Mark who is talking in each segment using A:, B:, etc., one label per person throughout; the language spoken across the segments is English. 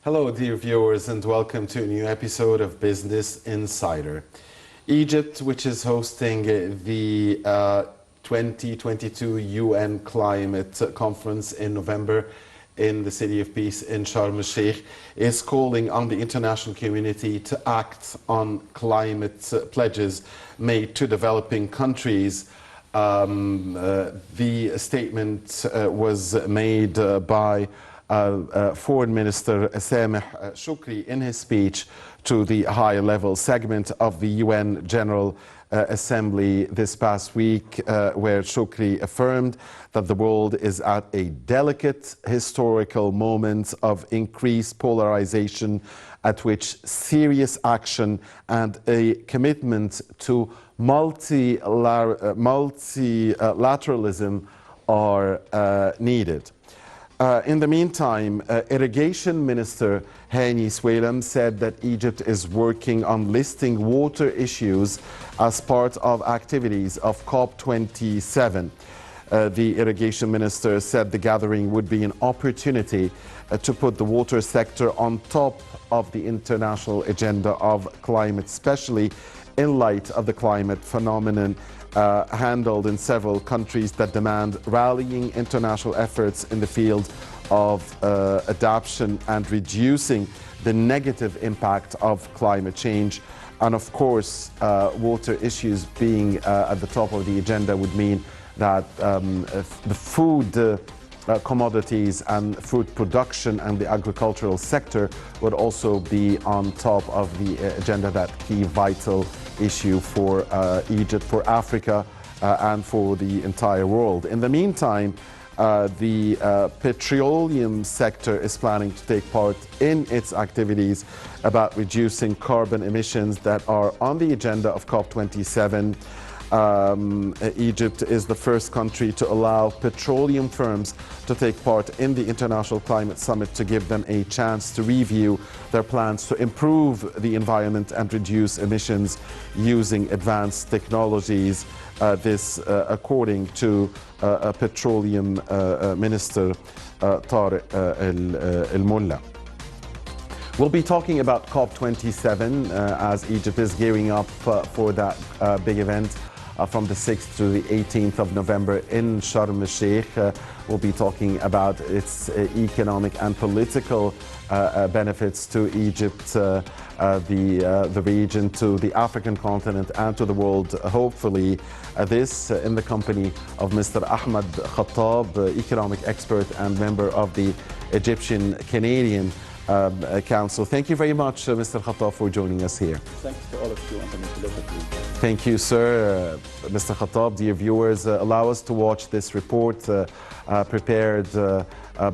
A: Hello, dear viewers, and welcome to a new episode of Business Insider. Egypt, which is hosting the 2022 UN Climate Conference in November in the City of Peace in Sharm el-Sheikh, is calling on the international community to act on climate pledges made to developing countries. The statement was made by Foreign Minister Sameh Shukri in his speech to the high-level segment of the UN General Assembly this past week, where Shukri affirmed that the world is at a delicate historical moment of increased polarization at which serious action and a commitment to multilateralism are needed. In the meantime, Irrigation Minister Hani Swalem said that Egypt is working on listing water issues as part of activities of COP27. The Irrigation Minister said the gathering would be an opportunity to put the water sector on top of the international agenda of climate, especially in light of the climate phenomenon handled in several countries that demand rallying international efforts in the field of adaptation and reducing the negative impact of climate change. And of course, water issues being at the top of the agenda would mean that the food commodities and food production and the agricultural sector would also be on top of the agenda, that key vital issue for Egypt, for Africa, and for the entire world. In the meantime, the petroleum sector is planning to take part in its activities about reducing carbon emissions that are on the agenda of COP27. Egypt is the first country to allow petroleum firms to take part in the International Climate Summit, to give them a chance to review their plans to improve the environment and reduce emissions using advanced technologies. This according to Petroleum Minister Tariq Al-Mulla. We'll be talking about COP27 as Egypt is gearing up for that big event from the 6th to the 18th of November in Sharm el-Sheikh. We'll be talking about its economic and political benefits to Egypt, the region, to the African continent, and to the world. Hopefully, this in the company of Mr. Ahmed Khattab, economic expert and member of the Egyptian-Canadian Council. Thank you very much, Mr. Khattab, for joining us here.
B: Thanks to all of you, and
A: Thank you, sir. Mr. Khattab, dear viewers, allow us to watch this report prepared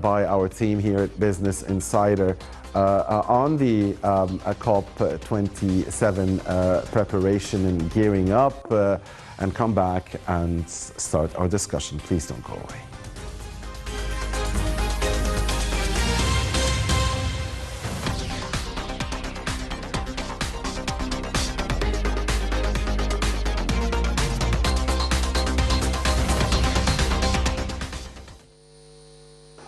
A: by our team here at Business Insider on the COP27 preparation and gearing up, and come back and start our discussion. Please don't go away.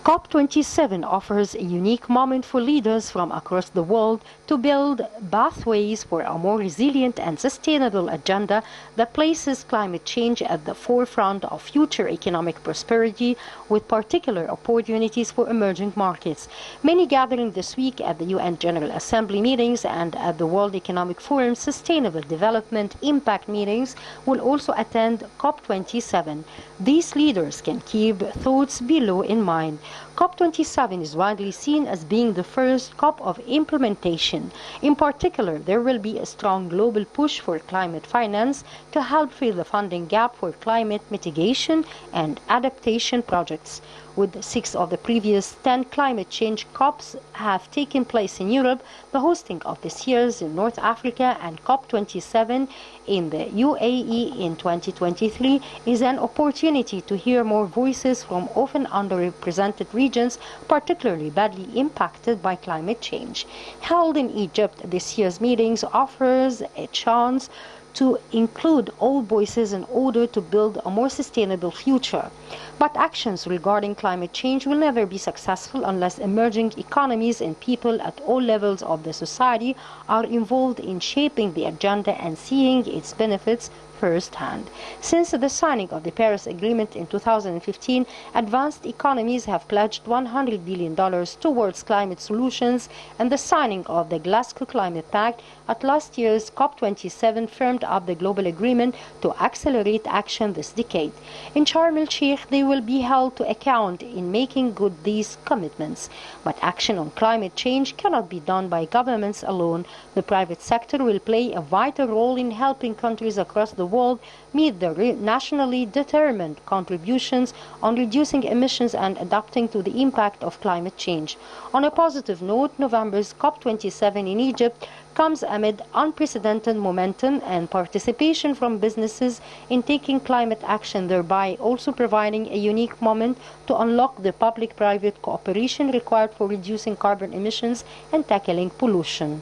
C: COP27 offers a unique moment for leaders from across the world to build pathways for a more resilient and sustainable agenda that places climate change at the forefront of future economic prosperity, with particular opportunities for emerging markets. Many gathering this week at the UN General Assembly meetings and at the World Economic Forum Sustainable Development Impact meetings will also attend COP27. These leaders can keep thoughts below in mind. COP27 is widely seen as being the first COP of implementation. In particular, there will be a strong global push for climate finance to help fill the funding gap for climate mitigation and adaptation projects. With 6 of the previous 10 climate change COPs have taken place in Europe, the hosting of this year's in North Africa and COP27 in the UAE in 2023 is an opportunity to hear more voices from often underrepresented regions, particularly badly impacted by climate change. Held in Egypt, this year's meetings offers a chance to include all voices in order to build a more sustainable future. But actions regarding climate change will never be successful unless emerging economies and people at all levels of the society are involved in shaping the agenda and seeing its benefits firsthand. Since the signing of the Paris Agreement in 2015, advanced economies have pledged $100 billion towards climate solutions, and the signing of the Glasgow Climate Pact at last year's COP27 firmed up the global agreement to accelerate action this decade. In Sharm el-Sheikh, they will be held to account in making good these commitments. But action on climate change cannot be done by governments alone. The private sector will play a vital role in helping countries across the world meet their nationally determined contributions on reducing emissions and adapting to the impact of climate change. On a positive note, November's COP27 in Egypt comes amid unprecedented momentum and participation from businesses in taking climate action, thereby also providing a unique moment to unlock the public-private cooperation required for reducing carbon emissions and tackling pollution.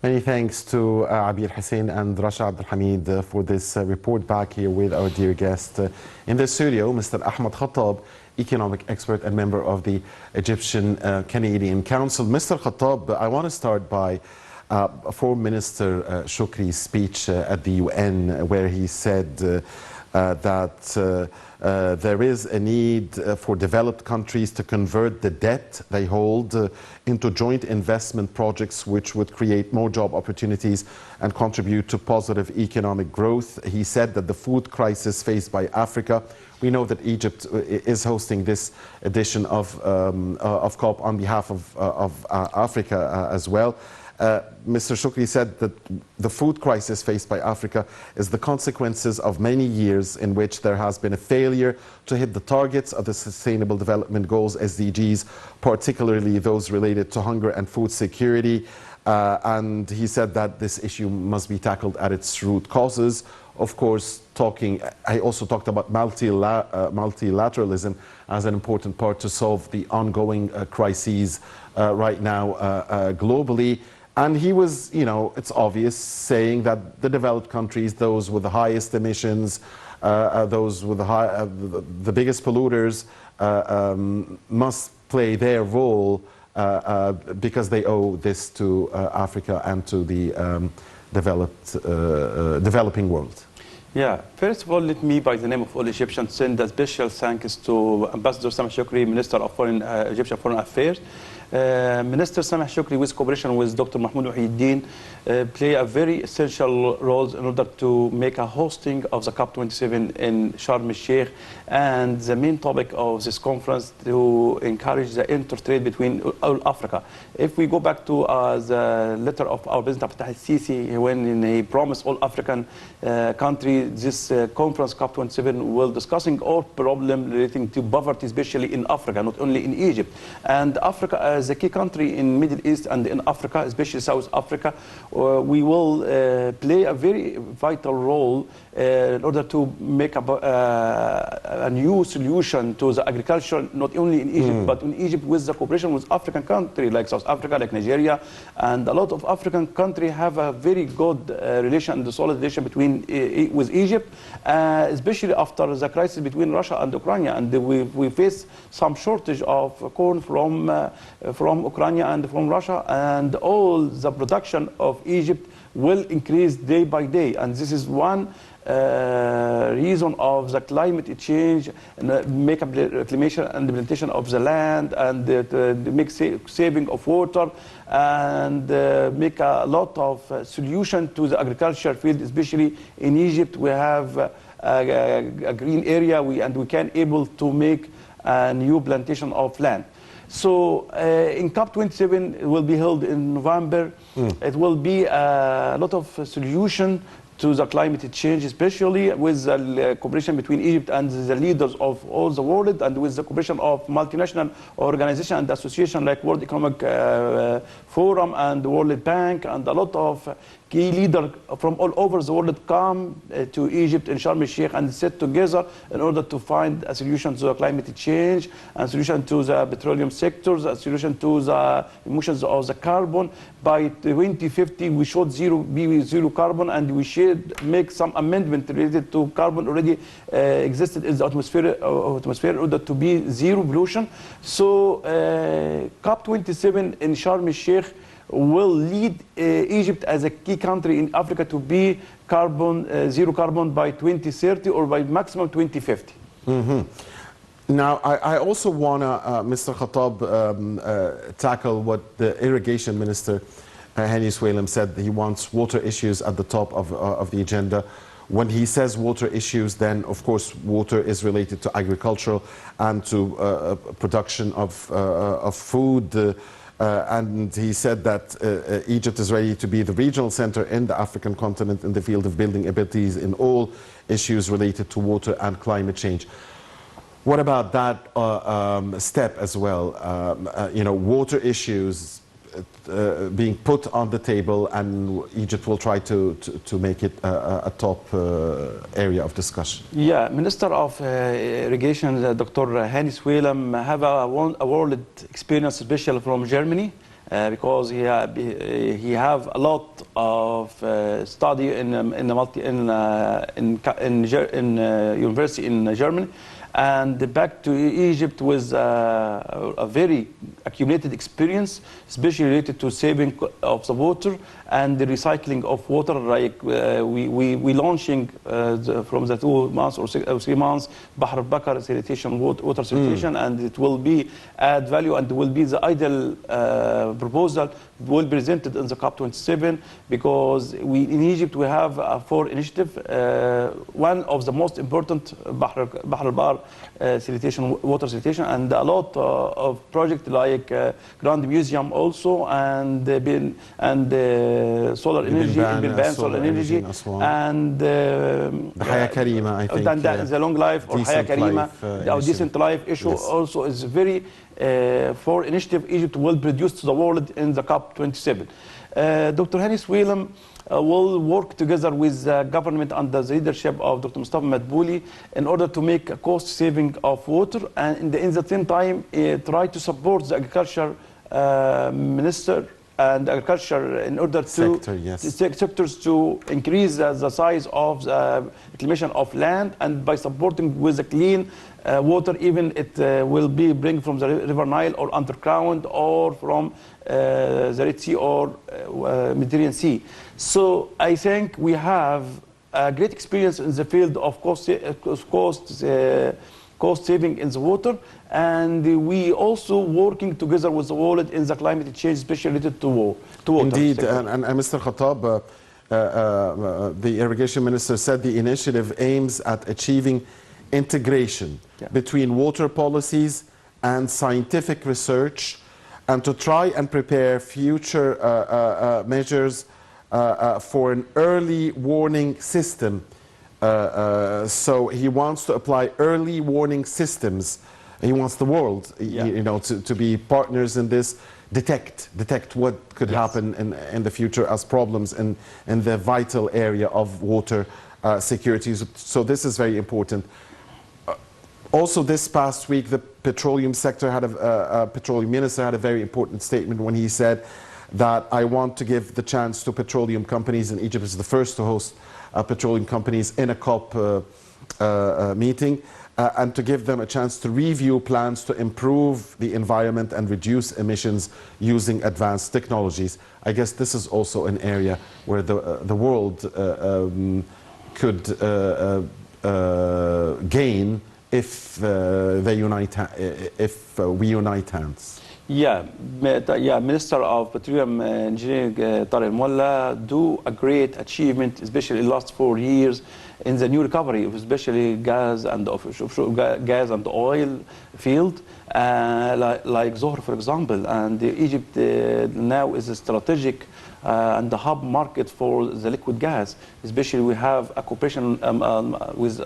A: Many thanks to Abir Hussein and Rasha Abdul Hamid for this report. Back here with our dear guest in the studio, Mr. Ahmed Khattab, economic expert and member of the Egyptian Canadian Council. Mr. Khattab, I want to start by Foreign Minister Shukri's speech at the UN, where he said that there is a need for developed countries to convert the debt they hold into joint investment projects which would create more job opportunities and contribute to positive economic growth. He said that the food crisis faced by Africa, we know that Egypt is hosting this edition of COP on behalf of Africa as well. Mr. Shukri said that the food crisis faced by Africa is the consequences of many years in which there has been a failure to hit the targets of the Sustainable Development Goals, SDGs, particularly those related to hunger and food security. And he said that this issue must be tackled at its root causes. Of course, I also talked about multilateralism as an important part to solve the ongoing crises right now globally. And he was, it's obvious, saying that the developed countries, those with the highest emissions, those with the biggest polluters, must play their role because they owe this to Africa and to the developing world.
B: Yeah, first of all, let me, by the name of all Egyptians, send a special thanks to Ambassador Sameh Shoukry, Minister of Egyptian Foreign Affairs. Minister Sameh Shoukry, with cooperation with Dr. Mahmoud Muhyiddin, play a very essential role in order to make a hosting of the COP27 in Sharm el-Sheikh. And the main topic of this conference to encourage the intertrade between all Africa. If we go back to the letter of our President Fattah al-Sisi, when he promised all African countries this conference COP27 will discussing all problems relating to poverty, especially in Africa, not only in Egypt. And Africa as a key country in Middle East and in Africa, especially South Africa, we will play a very vital role in order to make a new solution to the agriculture, not only in Egypt, but in Egypt with the cooperation with African countries like South Africa, like Nigeria, and a lot of African countries have a very good relation and solid relation with Egypt, especially after the crisis between Russia and Ukraine, and we face some shortage of corn from Ukraine and from Russia, and all the production of Egypt will increase day by day, and this is one reason of the climate change, and make a reclamation and implementation of the land, and make saving of water, and make a lot of solution to the agriculture field, especially in Egypt. We have a green area, and we can able to make a new plantation of land. So in COP27, it will be held in November. It will be a lot of solution to the climate change, especially with the cooperation between Egypt and the leaders of all the world, and with the cooperation of multinational organizations and associations like World Economic Forum and the World Bank, and a lot of key leaders from all over the world come to Egypt in Sharm el-Sheikh and sit together in order to find a solution to the climate change, a solution to the petroleum sectors, a solution to the emissions of the carbon. By 2050, we should be zero carbon, and we should make some amendment related to carbon already existed in the atmosphere in order to be zero pollution. So COP27 in Sharm el-Sheikh will lead Egypt as a key country in Africa to be zero carbon by 2030 or by maximum 2050.
A: Now, I also want to, Mr. Khattab, tackle what the irrigation minister, Hani Swalem, said. He wants water issues at the top of the agenda. When he says water issues, then of course water is related to agricultural and to production of food. And he said that Egypt is ready to be the regional center in the African continent in the field of building abilities in all issues related to water and climate change. What about that step as well? Water issues being put on the table, and Egypt will try to make it a top area of discussion.
B: Yeah, Minister of Irrigation, Dr. Hani Swalem, have a world experience, especially from Germany, because he have a lot of study in university in Germany. And back to Egypt with a very accumulated experience, especially related to saving of the water and the recycling of water. Like we launching from the 2 months or 3 months Bahr al-Bakar sanitation, water sanitation, and it will be add value, and will be the ideal proposal will be presented in the COP27, because in Egypt we have 4 initiatives. One of the most important, Bahr al-Bar sanitation, water sanitation, and a lot of projects like Grand Museum also, and solar energy, solar energy, and the
A: Haya Karima, I think.
B: The long life or Haya Karima, our decent life issue, yes, also is very for initiative Egypt will produce to the world in the COP27. Dr. Hani Swalem will work together with the government under the leadership of Dr. Mustafa Madbouli in order to make a cost saving of water, and in the same time try to support the agriculture minister and agriculture in order to sectors to increase the size of the reclamation of land, and by supporting with the clean water, even it will be bring from the River Nile or underground or from the Red Sea or Mediterranean Sea. So I think we have a great experience in the field of cost saving in the water, and we also working together with the world in the climate change, especially related to water.
A: Indeed, and Mr. Khattab, the irrigation minister said the initiative aims at achieving integration between water policies and scientific research, and to try and prepare future measures for an early warning system. So he wants to apply early warning systems. He wants the world, to be partners in this, detect what could happen in the future as problems in the vital area of water security. So this is very important. Also, this past week, the petroleum sector had petroleum minister had a very important statement when he said that I want to give the chance to petroleum companies, and Egypt is the first to host petroleum companies in a COP meeting, and to give them a chance to review plans to improve the environment and reduce emissions using advanced technologies. I guess this is also an area where the world could gain if we unite hands.
B: Minister of Petroleum Engineering Tariq Mullah do a great achievement, especially in the last 4 years, in the new recovery, especially gas and gas and oil field, like Zohr, for example. And Egypt now is a strategic and the hub market for the liquid gas. Especially, we have a cooperation with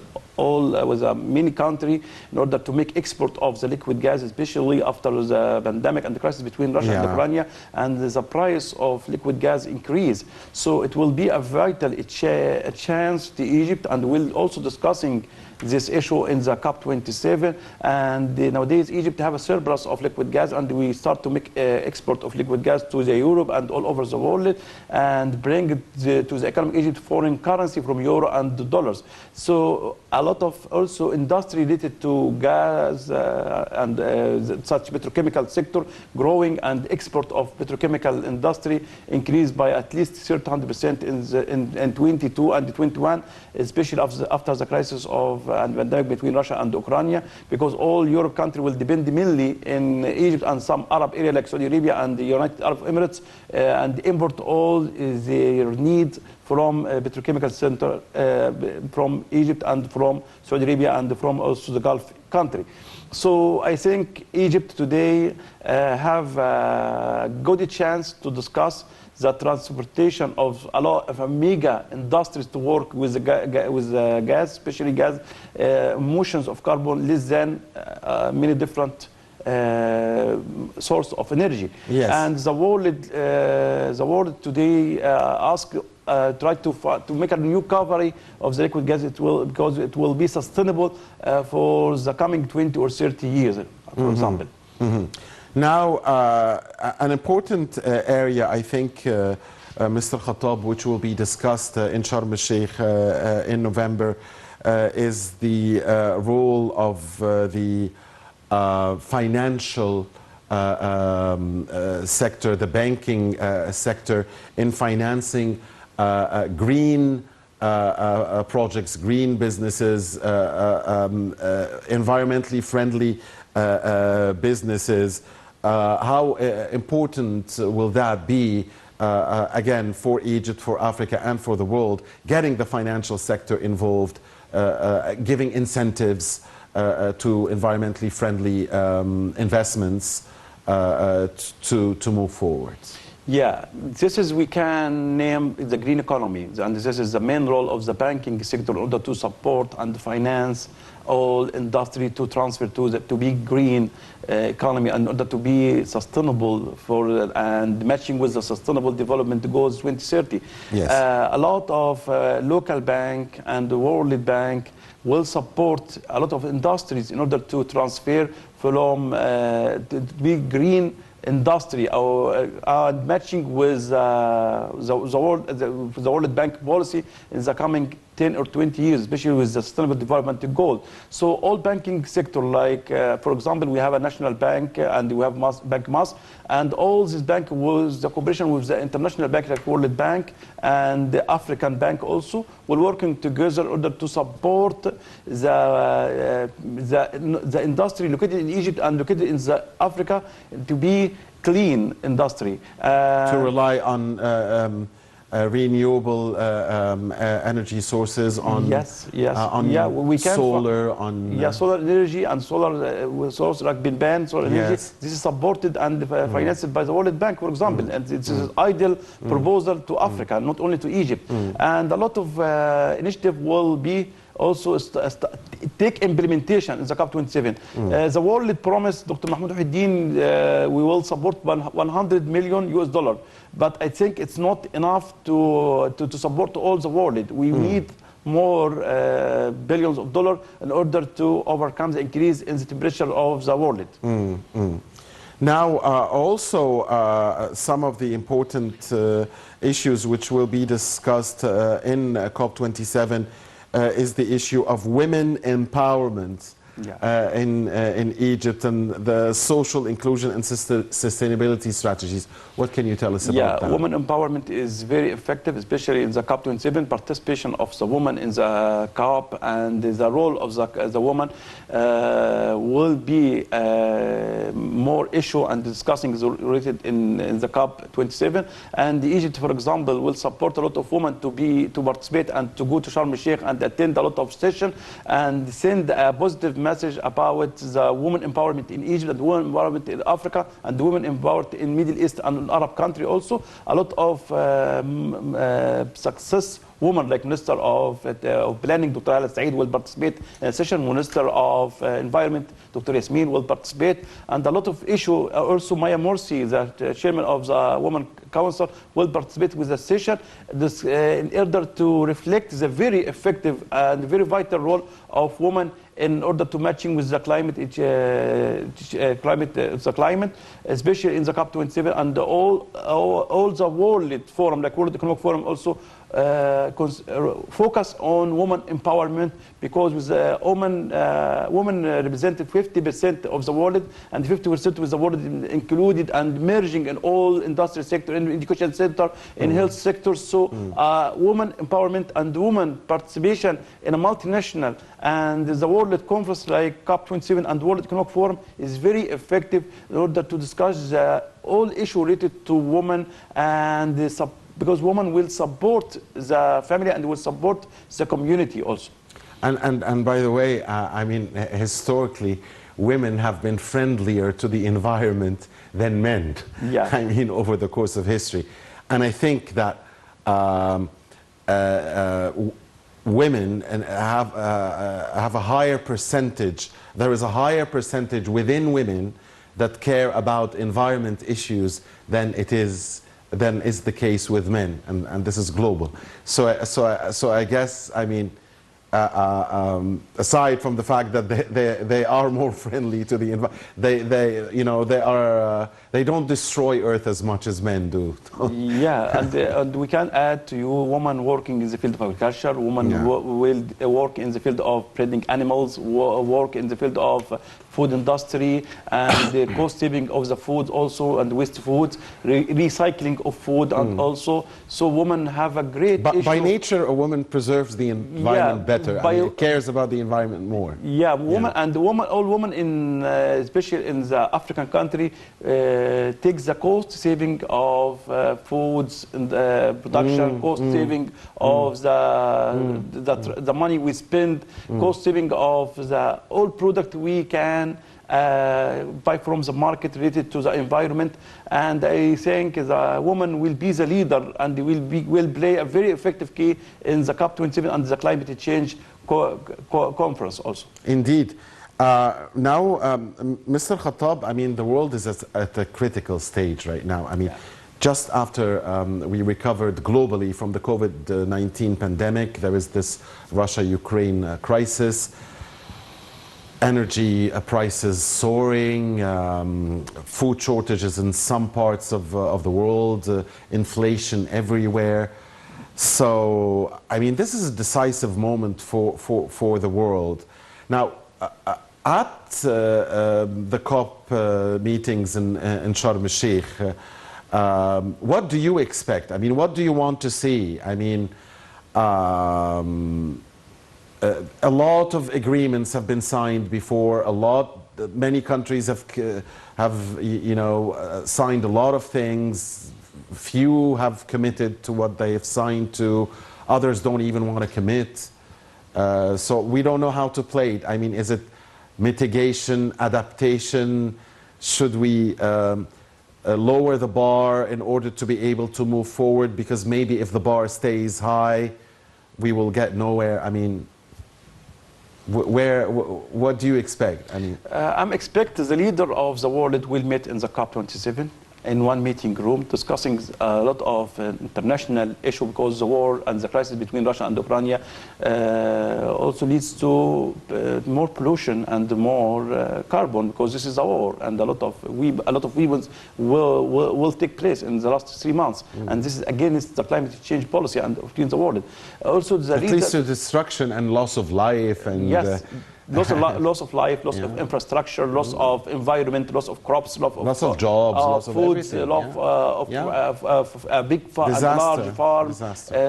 B: many country in order to make export of the liquid gas, especially after the pandemic and the crisis between Russia and Ukraine, and the price of liquid gas increase. So it will be a vital chance to Egypt, and we'll also discussing this issue in the COP27. And nowadays Egypt have a surplus of liquid gas, and we start to make export of liquid gas to the Europe and all over the world, and bring it to the economy of Egypt foreign currency from euro and the dollars. So a lot of also industry related to gas and such petrochemical sector growing, and export of petrochemical industry increased by at least 300% in 22 and 21, especially after the crisis of and pandemic between Russia and Ukraine, because all Europe countries will depend mainly in Egypt and some Arab area like Saudi Arabia and the United Arab Emirates, and import all their needs from petrochemical center from Egypt and from Saudi Arabia and from also the Gulf country. So I think Egypt today have a good chance to discuss the transportation of a lot of mega industries to work with the gas, especially gas, emissions of carbon less than many different source of energy.
A: Yes.
B: And the world today try to make a new recovery of the liquid gas. Because it will be sustainable for the coming 20 or 30 years, for example.
A: Now, an important area, I think, Mr. Khattab, which will be discussed in Sharm el-Sheikh in November, is the role of the financial sector, the banking sector, in financing green projects, green businesses, environmentally friendly businesses. How important will that be, again, for Egypt, for Africa, and for the world, getting the financial sector involved, giving incentives to environmentally friendly investments to move forward?
B: Yeah, we can name the green economy, and this is the main role of the banking sector in order to support and finance all industry to transfer to be green economy, in order to be sustainable and matching with the Sustainable Development Goals 2030.
A: Yes.
B: A lot of local bank and the World Bank will support a lot of industries in order to transfer from to be green industry, or matching with the World Bank policy in the coming 10 or 20 years, especially with the Sustainable Development Goal. So all banking sector, like for example, we have a national bank and we have Bank Mas, and all this bank was the cooperation with the international bank like World Bank and the African Bank also, will working together in order to support the industry located in Egypt and located in Africa to be clean industry.
A: To rely on renewable energy sources, on
B: we can
A: solar,
B: solar energy and solar source like Binban solar energy.
A: Yes.
B: This is supported and financed by the World Bank, for example, and it's an ideal proposal to Africa, not only to Egypt. And a lot of initiative will be also take implementation in the COP27. The world promised, Dr. Mahmoud Wahideen, we will support $100 million, but I think it's not enough to support all the world. We need more billions of dollars in order to overcome the increase in the temperature of the world.
A: Now, also some of the important issues which will be discussed in COP27 is the issue of women empowerment in Egypt, and the social inclusion and sustainability strategies. What can you tell us about that?
B: Women empowerment is very effective, especially in the COP27. Participation of the woman in the COP and the role of the woman will be more issue and discussing related in the COP27. And Egypt, for example, will support a lot of women to participate and to go to Sharm el-Sheikh and attend a lot of sessions and send a positive message about the women empowerment in Egypt and women empowerment in Africa and women empowered in Middle East and Arab country also. A lot of success women like Minister of Planning, Dr. Hala Saeed, will participate in a session. Minister of Environment, Dr. Yasmin, will participate. And a lot of issue, also Maya Morsi, the chairman of the Women Council, will participate with the session this, in order to reflect the very effective and very vital role of women in order to matching with the climate, especially in the COP27 and all the World Forum, like World Economic Forum, also focus on women empowerment, because with women represented 50% of the world and 50% of the world included and merging in all industrial sector, in education sector, in health sector. So women empowerment and women participation in a multinational and the World Conference like COP27 and World Economic Forum is very effective in order to discuss all issues related to women, and because women will support the family and will support the community also.
A: And by the way, I mean, historically, women have been friendlier to the environment than men.
B: Yeah.
A: I mean, over the course of history. And I think that women have a higher percentage, there is a higher percentage within women that care about environment issues than is the case with men, and this is global. So I guess, I mean, aside from the fact that they are more friendly to the environment, they don't destroy Earth as much as men do.
B: Yeah, and we can add to you, women working in the field of agriculture, women will work in the field of breeding animals, work in the field of food industry, and the cost saving of the food also, and waste food, recycling of food, and also, so women have a great issue.
A: By nature, a woman preserves the environment better, I mean, cares about the environment more.
B: Yeah, woman and all women in, especially in the African country, takes the cost saving of foods and production, cost saving of the money we spend, cost saving of the all product we can buy from the market related to the environment. And I think the woman will be the leader and will play a very effective key in the COP27 and the climate change conference also.
A: Indeed. Now, Mr. Khattab, I mean, the world is at a critical stage right now. I mean, just after we recovered globally from the COVID-19 pandemic, there is this Russia-Ukraine crisis, energy prices soaring, food shortages in some parts of the world, inflation everywhere. So, I mean, this is a decisive moment for the world. Now, at the COP meetings in Sharm el-Sheikh, what do you expect? I mean, what do you want to see? I mean, a lot of agreements have been signed before. Many countries have signed a lot of things. Few have committed to what they have signed to. Others don't even want to commit. So we don't know how to play it. I mean, is it mitigation, adaptation? Should we lower the bar in order to be able to move forward? Because maybe if the bar stays high, we will get nowhere. I mean, what do you expect? I mean,
B: I'm expecting the leader of the world will meet in the COP27 in one meeting room, discussing a lot of international issue, because the war and the crisis between Russia and Ukraine also leads to more pollution and more carbon, because this is a war, and a lot of events will take place in the last 3 months, and this is against the climate change policy and between the world. Also, the
A: leads to destruction and loss of life, and
B: loss of life, loss of infrastructure, loss of environment, loss of crops,
A: loss of jobs, loss of
B: food,
A: everything,
B: loss of a big farm and a large farm,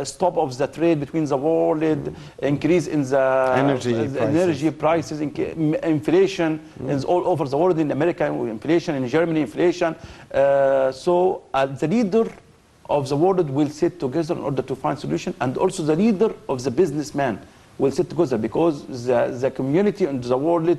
B: stop of the trade between the world, increase in the energy prices, inflation is all over the world, in America inflation, in Germany inflation. So the leader of the world will sit together in order to find solution, and also the leader of the businessman will sit together, because the community and the world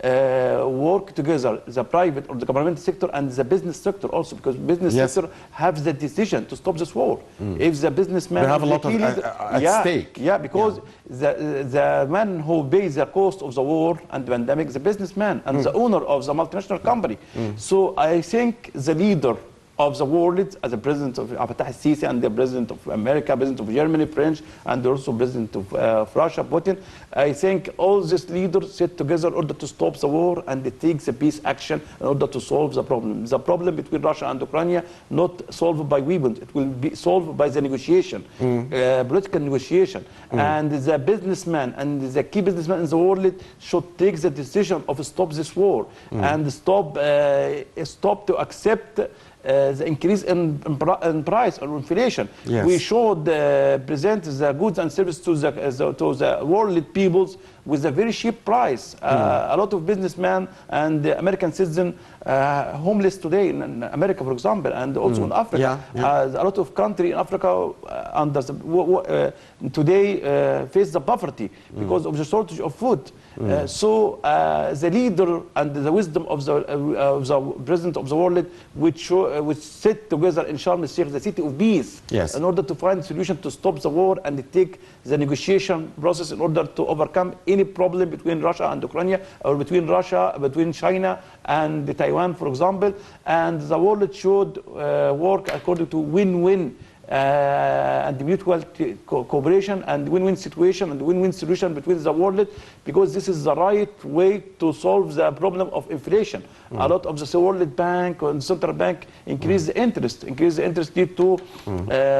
B: work together, the private or the government sector and the business sector also, because business sector have the decision to stop this war. If the businessman,
A: they have a lot of at stake.
B: Yeah, because the man who pays the cost of the war and the pandemic, the businessman and the owner of the multinational company. So I think the leader of the world, as the president of Fattah al-Sisi and the president of America, president of Germany, French, and also president of Russia, Putin, I think all these leaders sit together in order to stop the war and they take the peace action in order to solve the problem. The problem between Russia and Ukraine not solved by weapons, it will be solved by the negotiation, political negotiation. And the businessman and the key businessman in the world should take the decision of stop this war and stop to accept the increase in price or inflation.
A: Yes.
B: We should present the goods and services to the world peoples with a very cheap price. A lot of businessmen and American citizens homeless today in America, for example, and also in Africa. A lot of countries in Africa under today face the poverty because of the shortage of food. So the leader and the wisdom of the president of the world, which sit together in Sharm el-Sheikh, the city of peace, in order to find a solution to stop the war and take the negotiation process in order to overcome any problem between Russia and Ukraine, or between China and Taiwan, for example. And the world should work according to win-win and mutual cooperation and win-win situation and win-win solution between the world, because this is the right way to solve the problem of inflation. A lot of the World Bank and Central Bank increase the interest. Increase the interest lead to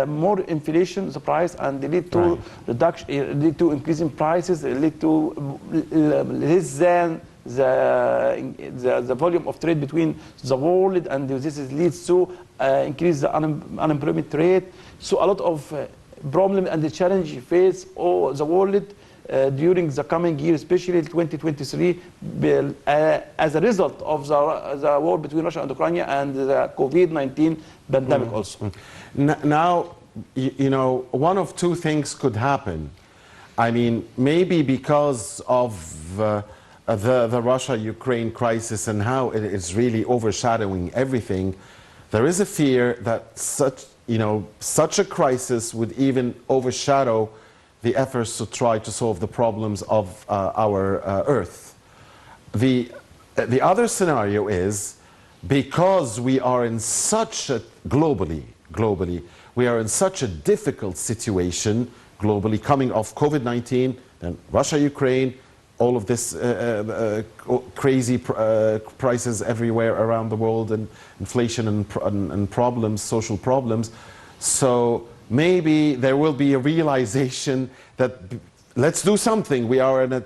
B: more inflation, the price, and lead to reduction, lead to increasing prices, lead to less than the volume of trade between the world, and this leads to increase the unemployment rate. So a lot of problems and the challenge face all the world during the coming year, especially 2023, as a result of the war between Russia and Ukraine and the COVID-19 pandemic also.
A: Now, you know, one of two things could happen. I mean, maybe because of the Russia-Ukraine crisis and how it is really overshadowing everything, there is a fear that such a crisis would even overshadow the efforts to try to solve the problems of our Earth. The other scenario is, because we are in such a globally, we are in such a difficult situation globally, coming off COVID-19 and Russia-Ukraine, all of this crazy prices everywhere around the world, and inflation and problems, social problems. So maybe there will be a realization that let's do something. We are in a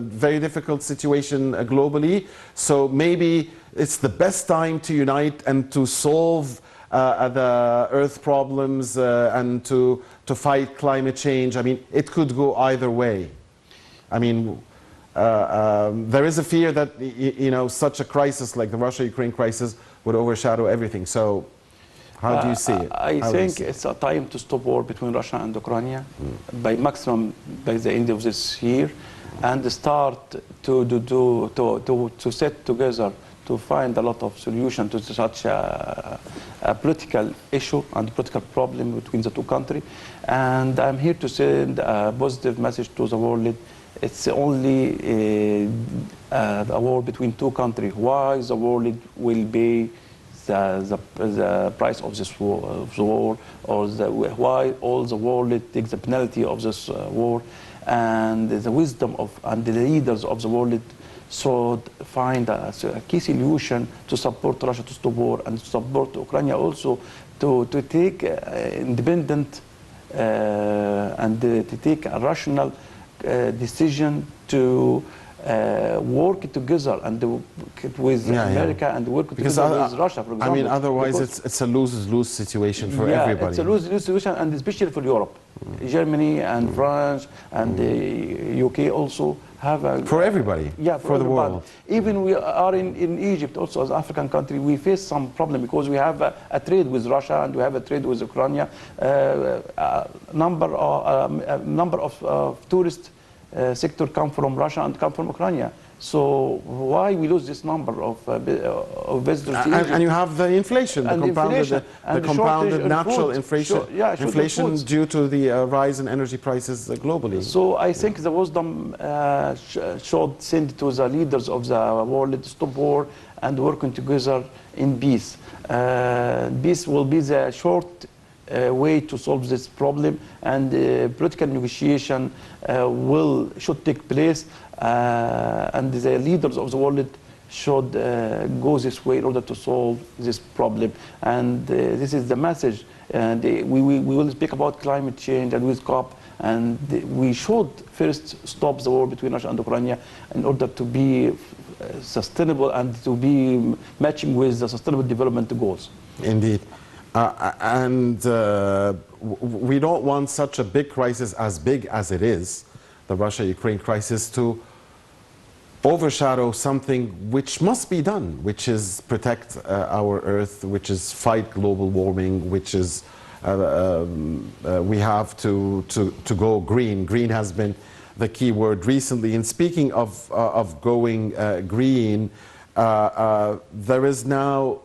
A: very difficult situation globally. So maybe it's the best time to unite and to solve the Earth problems and to fight climate change. I mean, it could go either way. I mean, there is a fear that such a crisis like the Russia-Ukraine crisis would overshadow everything. So how do you see it?
B: I think it's a time to stop war between Russia and Ukraine by maximum by the end of this year, and start to set together to find a lot of solution to such a political issue and political problem between the two countries. And I'm here to send a positive message to the world. It's only a war between two countries. Why the world will be the price of this war, or why all the world takes the penalty of this war, and the wisdom and the leaders of the world should find a key solution to support Russia to stop war, and to support Ukraine also to take independent and to take a rational decision to work together and with America and work together with Russia, for example.
A: I mean, otherwise it's a lose-lose situation for everybody.
B: It's a lose-lose situation, and especially for Europe. Germany and France and the UK also have a...
A: For everybody, for the world.
B: Even we are in Egypt also, as African country, we face some problem because we have a trade with Russia and we have a trade with Ukraine. A number of tourist sector come from Russia and come from Ukraine. So why we lose this number of visitors to Egypt?
A: And you have the inflation, the compounded natural inflation due to the rise in energy prices globally.
B: So I think the wisdom should send to the leaders of the world to stop war and working together in peace. Peace will be the short way to solve this problem, and political negotiation should take place, and the leaders of the world should go this way in order to solve this problem. And this is the message. And we will speak about climate change and with COP, and we should first stop the war between Russia and Ukraine in order to be sustainable and to be matching with the sustainable development goals.
A: Indeed. We don't want such a big crisis, as big as it is, the Russia-Ukraine crisis, to overshadow something which must be done, which is protect our Earth, which is fight global warming, which is we have to go green. Green has been the key word recently. And speaking of going green, there is now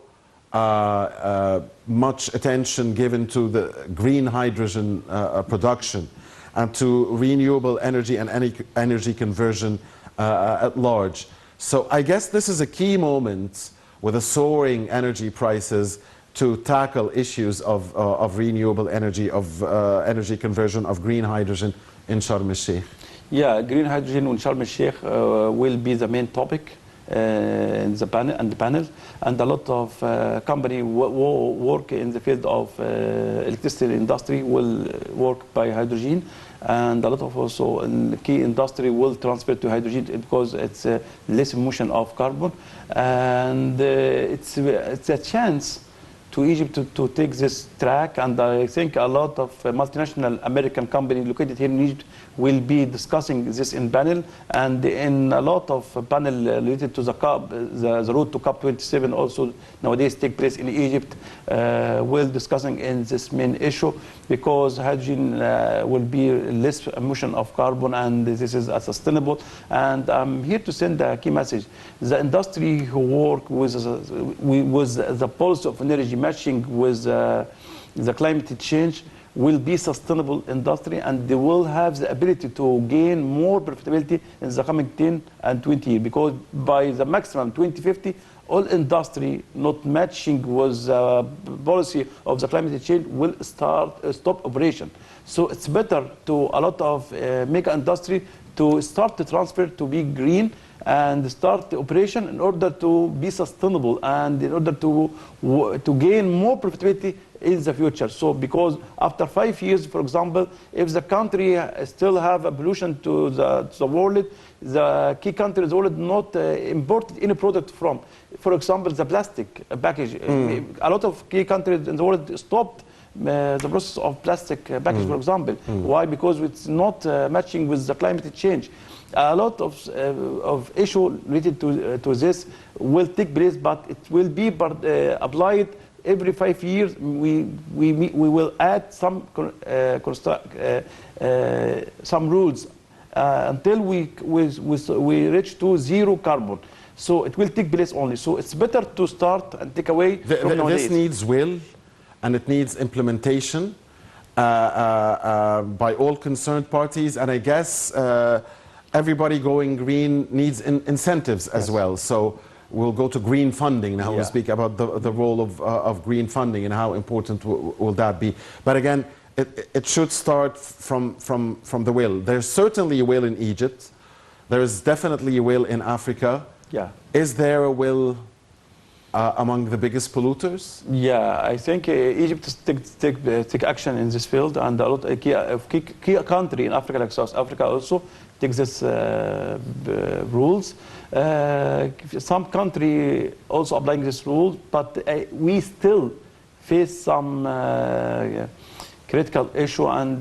A: much attention given to the green hydrogen production and to renewable energy and energy conversion at large. So I guess this is a key moment with the soaring energy prices to tackle issues of renewable energy, of energy conversion, of green hydrogen in Sharm el-Sheikh.
B: Yeah, green hydrogen in Sharm el-Sheikh will be the main topic in the panel, and a lot of companies work in the field of electricity industry will work by hydrogen, and a lot of also in key industry will transfer to hydrogen because it's less emission of carbon, and it's a chance to Egypt to take this track. And I think a lot of multinational American companies located here in Egypt will be discussing this in panel, and in a lot of panel related to the COP, the road to COP27 also nowadays take place in Egypt, will discussing in this main issue, because hydrogen will be less emission of carbon, and this is sustainable. And I'm here to send a key message. The industry who work with the policy of energy matching with the climate change will be sustainable industry, and they will have the ability to gain more profitability in the coming 10 and 20 years, because by the maximum 2050, all industry not matching with the policy of the climate change will stop operation. So it's better to a lot of mega industry to start to transfer to be green and start the operation in order to be sustainable and in order to gain more profitability in the future. So because after 5 years, for example, if the country still have a pollution to the world, the key countries in the world not imported any product from. For example, the plastic package. A lot of key countries in the world stopped the process of plastic package, for example. Why? Because it's not matching with the climate change. A lot of issues related to this will take place, but it will be applied every 5 years. We will add some rules until we reach to zero carbon. So it will take place only. So it's better to start and take away from nowadays.
A: This needs will, and it needs implementation by all concerned parties, and I guess everybody going green needs incentives as well. So we'll go to green funding now. We'll speak about the role of green funding and how important will that be. But again, it should start from the will. There's certainly a will in Egypt. There is definitely a will in Africa.
B: Yeah.
A: Is there a will among the biggest polluters?
B: Yeah, I think Egypt take action in this field, and a lot of key country in Africa, like South Africa, also take this rules. Some country also applying this rule, but we still face some critical issue, and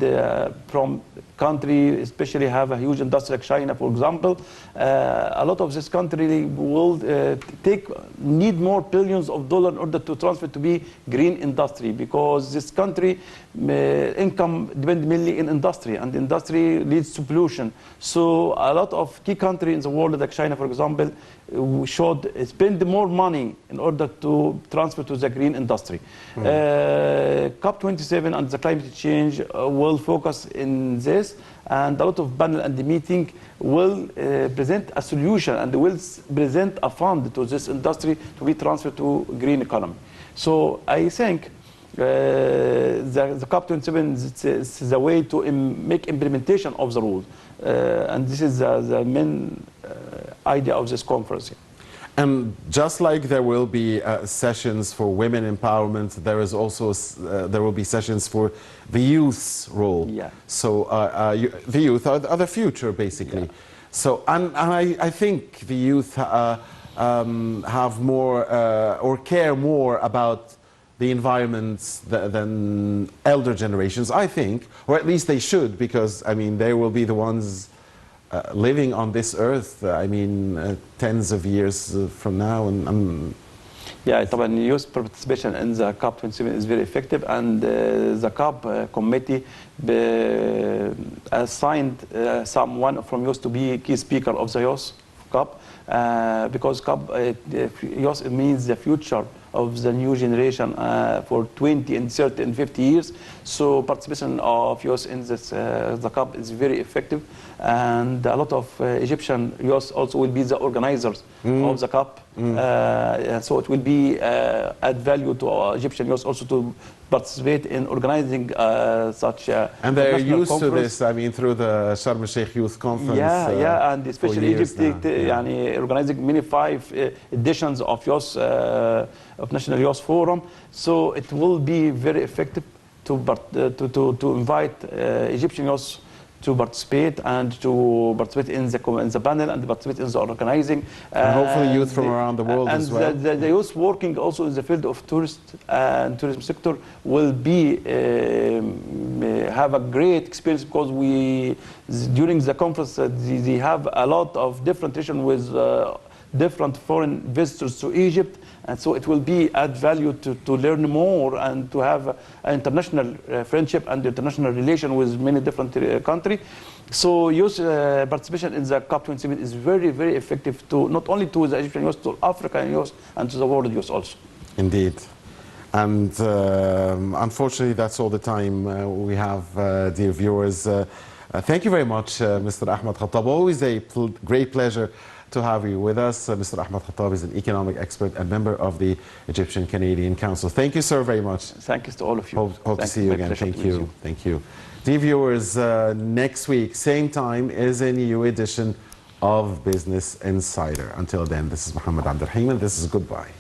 B: from country especially have a huge industry like China, for example. A lot of this country will need more billions of dollars in order to transfer to be green industry, because this country income depends mainly in industry, and industry leads to pollution. So a lot of key countries in the world like China, for example, should spend more money in order to transfer to the green industry. COP27 and the climate change will focus in this, and a lot of panel and the meeting will present a solution and will present a fund to this industry to be transferred to green economy. So I think the COP27 is the way to make implementation of the rules, and this is the main idea of this conference.
A: And just like there will be sessions for women empowerment, there is also there will be sessions for the youth's role.
B: Yeah.
A: So the youth are the future, basically.
B: Yeah.
A: So and I think the youth have more or care more about the environment than elder generations, I think, or at least they should, because I mean they will be the ones living on this earth, I mean, tens of years from now.
B: Yeah, طبعا youth participation in the COP27 is very effective, and the COP committee assigned someone from youth to be key speaker of the youth COP, because COP youth means the future of the new generation for 20 and 30 and 50 years. So participation of youth in this the COP is very effective, and a lot of Egyptian youth also will be the organizers of the COP. So it will be add value to Egyptian youth also to participate in organizing such
A: and they're used
B: conference.
A: to this, I mean, through the Sharm el-Sheikh Youth Conference.
B: Yeah, and especially Egypt organizing many 5 editions of youth of National Youth Forum. So it will be very effective to invite Egyptian youth to participate and to participate in the panel and participate in the organizing.
A: And hopefully youth from around the world as well.
B: And the youth working also in the field of tourism sector will be have a great experience, because during the conference they have a lot of different relations with different foreign visitors to Egypt, and so it will be add value to learn more and to have an international friendship and international relation with many different countries. So youth participation in the COP27 is very, very effective to not only to the Egyptian youth, to African youth and to the world youth also.
A: Indeed. And unfortunately, that's all the time we have, dear viewers. Thank you very much, Mr. Ahmed Khattab. Always a great pleasure to have you with us. Mr. Ahmed Khattab is an economic expert and member of the Egyptian-Canadian Council. Thank you, sir, very much.
B: Thank you to all of you.
A: Hope to see you again. Thank you. Thank you. Dear viewers, next week, same time, is a new edition of Business Insider. Until then, this is Mohammed Abdelrahim, and this is goodbye.